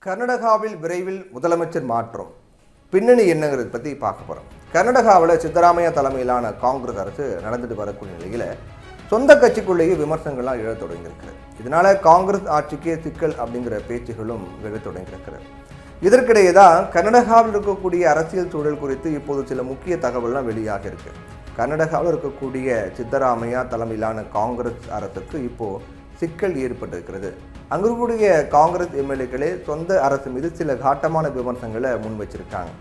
கர்நாடகாவில் விரைவில் முதலமைச்சர் மாற்றம் பின்னணி என்னங்கிறது பற்றி பார்க்க போகிறோம். கர்நாடகாவில் சித்தராமையா தலைமையிலான காங்கிரஸ் அரசு நடந்துட்டு வரக்கூடிய நிலையில் சொந்த கட்சிக்குள்ளேயே விமர்சனங்கள்லாம் எழத் தொடங்கியிருக்கிறது. இதனால் காங்கிரஸ் ஆட்சிக்கே சிக்கல் அப்படிங்கிற பேச்சுகளும் எழத் தொடங்கியிருக்கிறது. இதற்கிடையே தான் கர்நாடகாவில் இருக்கக்கூடிய அரசியல் சூழல் குறித்து இப்போது சில முக்கிய தகவல்லாம் வெளியாக இருக்குது. கர்நாடகாவில் இருக்கக்கூடிய சித்தராமையா தலைமையிலான காங்கிரஸ் அரசுக்கு இப்போது சிக்கல் ஏற்பட்டிருக்கிறது. அங்கு இருக்கக்கூடிய காங்கிரஸ் எம்எல்ஏக்களே சொந்த அரசு மீது சில காட்டமான விமர்சனங்களை முன் வச்சிருக்காங்க.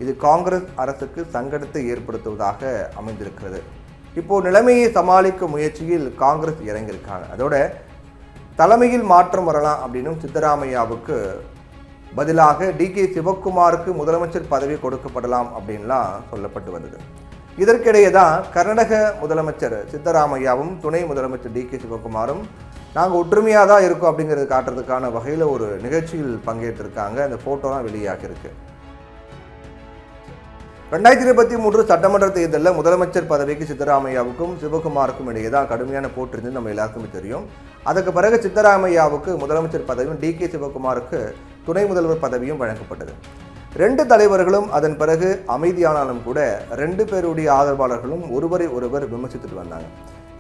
இது காங்கிரஸ் அரசுக்கு சங்கடத்தை ஏற்படுத்துவதாக அமைந்திருக்கிறது. இப்போது நிலைமையை சமாளிக்கும் முயற்சியில் காங்கிரஸ் இறங்கியிருக்காங்க. அதோட தலைமையில் மாற்றம் வரலாம் அப்படின்னும் சித்தராமையாவுக்கு பதிலாக டிகே சிவக்குமாருக்கு முதலமைச்சர் பதவி கொடுக்கப்படலாம் அப்படின்லாம் சொல்லப்பட்டு வந்தது. இதற்கிடையே தான் கர்நாடக முதலமைச்சர் சித்தராமையாவும் துணை முதலமைச்சர் டிகே சிவக்குமாரும் நாங்கள் ஒற்றுமையாக தான் இருக்கோம் அப்படிங்கிறது காட்டுறதுக்கான வகையில் ஒரு நிகழ்ச்சியில் பங்கேற்றிருக்காங்க. அந்த ஃபோட்டோலாம் வெளியாகிருக்கு. 2023 சட்டமன்ற தேர்தலில் முதலமைச்சர் பதவிக்கு சித்தராமையாவுக்கும் சிவகுமாருக்கும் இடையே தான் கடுமையான போட்டி இருந்து நம்ம எல்லாருக்குமே தெரியும். அதுக்கு பிறகு சித்தராமையாவுக்கு முதலமைச்சர் பதவியும் டிகே சிவகுமாருக்கு துணை முதல்வர் பதவியும் வழங்கப்பட்டது. ரெண்டு தலைவர்களும் அதன் பிறகு அமைதியானாலும் கூட ரெண்டு பேருடைய ஆதரவாளர்களும் ஒருவரை ஒருவர் விமர்சித்துட்டு வந்தாங்க.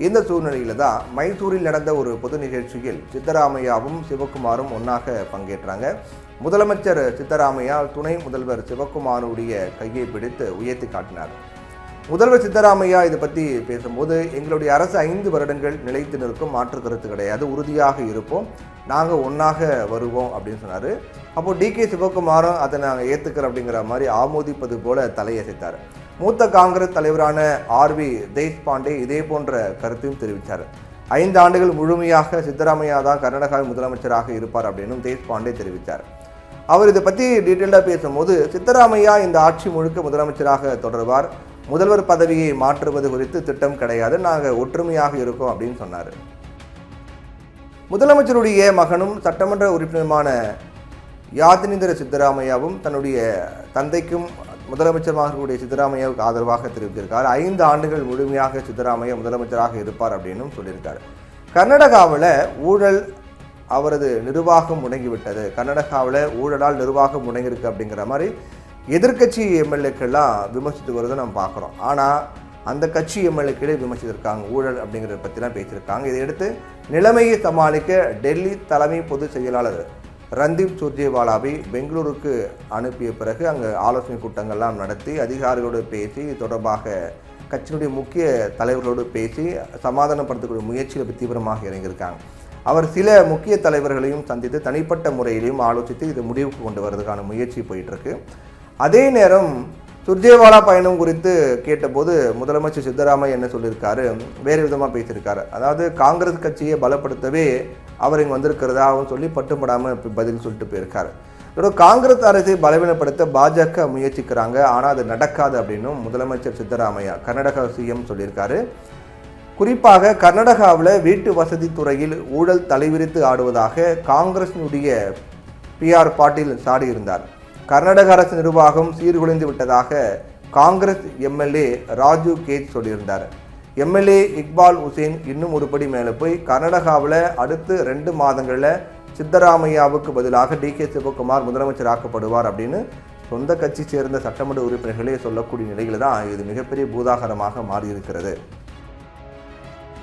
இந்த சூழ்நிலையில் தான் மைசூரில் நடந்த ஒரு பொது நிகழ்ச்சியில் சித்தராமையாவும் சிவகுமாரும் ஒன்றாக பங்கேற்றாங்க. முதலமைச்சர் சித்தராமையா துணை முதல்வர் சிவகுமாருடைய கையை பிடித்து உயர்த்தி காட்டினார். முதல்வர் சித்தராமையா இதை பற்றி பேசும்போது, எங்களுடைய அரசு 5 வருடங்கள் நிலைத்து நிற்கும், மாற்று கருத்து கிடையாது, உறுதியாக இருப்போம், நாங்கள் ஒன்றாக வருவோம் அப்படின்னு சொன்னார். அப்போது டிகே சிவகுமாரும் அதை நாங்கள் ஏற்றுக்கிறோம் அப்படிங்கிற மாதிரி ஆமோதிப்பது போல தலையசைத்தார். மூத்த காங்கிரஸ் தலைவரான ஆர்வி தேஷ்பாண்டே இதே போன்ற கருத்தையும் தெரிவித்தார். 5 ஆண்டுகள் முழுமையாக சித்தராமையா தான் கர்நாடகாவின் முதலமைச்சராக இருப்பார் அப்படின்னு தேஷ்பாண்டே தெரிவித்தார். அவர் இதை பற்றி டீட்டெயிலாக பேசும்போது, சித்தராமையா இந்த ஆட்சி முழுக்க முதலமைச்சராக தொடர்வார், முதல்வர் பதவியை மாற்றுவது குறித்து திட்டம் கிடையாது, நாங்கள் ஒற்றுமையாக இருக்கோம் அப்படின்னு சொன்னார். முதலமைச்சருடைய மகனும் சட்டமன்ற உறுப்பினருமான யாதினேந்திர சித்தராமையாவும் தன்னுடைய தந்தைக்கும் முதலமைச்சராகக்கூடிய சித்தராமையாவுக்கு ஆதரவாக தெரிவித்திருக்கார். 5 ஆண்டுகள் முழுமையாக சித்தராமையா முதலமைச்சராக இருப்பார் அப்படின்னு சொல்லியிருக்காரு. கர்நாடகாவில் ஊழல் அவரது நிர்வாகம் முடங்கிவிட்டது, கர்நாடகாவில் ஊழலால் நிர்வாகம் முடங்கியிருக்கு அப்படிங்கிற மாதிரி எதிர்கட்சி எம்எல்ஏக்கள்லாம் விமர்சித்து வருவதை நம்ம பார்க்குறோம். ஆனால் அந்த கட்சி எம்எல்ஏக்களே விமர்சித்திருக்காங்க, ஊழல் அப்படிங்கிறத பற்றிலாம் பேசியிருக்காங்க. இதையடுத்து நிலைமையை சமாளிக்க டெல்லி தலைமை பொதுச் செயலாளர் ரந்தீப் சுர்ஜேவாலாவை பெங்களூருக்கு அனுப்பிய பிறகு அங்கே ஆலோசனை கூட்டங்கள்லாம் நடத்தி அதிகாரிகளோடு பேசி தொடர்பாக கட்சியினுடைய முக்கிய தலைவர்களோடு பேசி சமாதானப்படுத்தக்கூடிய முயற்சியில் தீவிரமாக இறங்கியிருக்காங்க. அவர் சில முக்கிய தலைவர்களையும் சந்தித்து தனிப்பட்ட முறையிலையும் ஆலோசித்து இது முடிவுக்கு கொண்டு வரதுக்கான முயற்சி போயிட்டுருக்கு. அதே நேரம் சுர்ஜேவாலா பயணம் குறித்து கேட்டபோது முதலமைச்சர் சித்தராமையா என்ன சொல்லியிருக்காரு, வேறு விதமாக பேசியிருக்காரு. அதாவது காங்கிரஸ் கட்சியை பலப்படுத்தவே அவர் இங்கே வந்திருக்கிறதாகவும் சொல்லி பட்டுப்படாமல் பதில் சொல்லிட்டு போயிருக்காரு. இதோட காங்கிரஸ் அரசை பலவீனப்படுத்த பாஜக முயற்சிக்கிறாங்க, ஆனால் அது நடக்காது அப்படின்னும் முதலமைச்சர் சித்தராமையா கர்நாடகா சிஎம் சொல்லியிருக்காரு. குறிப்பாக கர்நாடகாவில் வீட்டு வசதி துறையில் ஊழல் தலைவிரித்து ஆடுவதாக காங்கிரஸினுடைய PR பாட்டீல் சாடியிருந்தார். கர்நாடக அரசு நிர்வாகம் சீர்குலைந்து விட்டதாக காங்கிரஸ் எம்எல்ஏ ராஜு கேத் சொல்லியிருந்தார். எம்எல்ஏ இக்பால் உசேன் இன்னும் ஒருபடி மேலே போய் கர்நாடகாவில் அடுத்து 2 மாதங்களில் சித்தராமையாவுக்கு பதிலாக டிகே சிவகுமார் முதலமைச்சராக்கப்படுவார் அப்படின்னு சொந்த கட்சி சேர்ந்த சட்டமன்ற உறுப்பினர்களே சொல்லக்கூடிய நிலையில் தான் இது மிகப்பெரிய பூதாகரமாக மாறியிருக்கிறது.